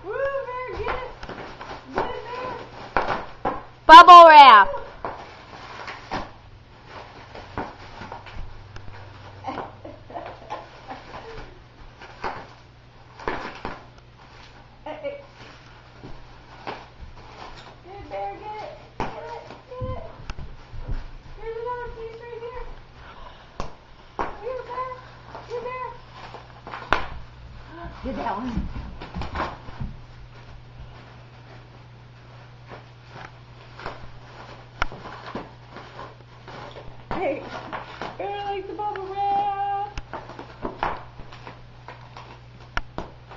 Woo, Bear, get it. Get it, Bear. Bubble wrap. Good, Bear, get it. Get it. Get it. Here's another piece right here. Here, Bear. Here, Bear. Get that one. Hey, Bear likes the bubble wrap.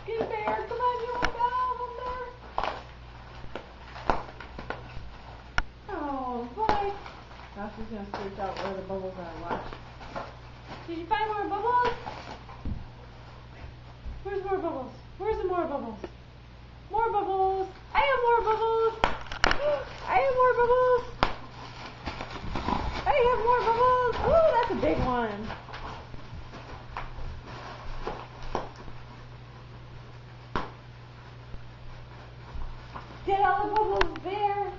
Get it, Bear. Come on, you want that one, Bear? Oh, boy. Josh is going to search out where the bubbles are. Watch. Did you find more bubbles? Where's more bubbles? Where's the more bubbles? More bubbles. I have more bubbles. I have more bubbles. I have more bubbles. Ooh, that's a big one. Get all the bubbles, Bear.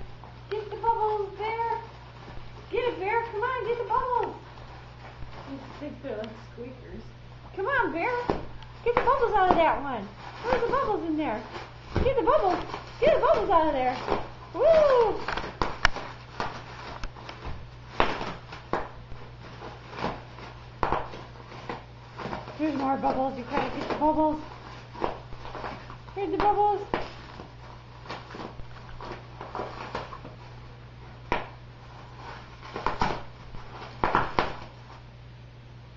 Get the bubbles, Bear. Get it, Bear. Come on, get the bubbles. These sticks are like squeakers. Come on, Bear. Get the bubbles out of that one. Where's the bubbles in there? Get the bubbles. Get the bubbles out of there. Woo! Here's more bubbles. You gotta get the bubbles. Here's the bubbles.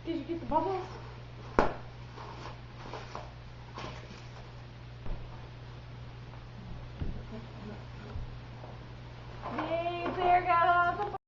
Did you get the bubbles?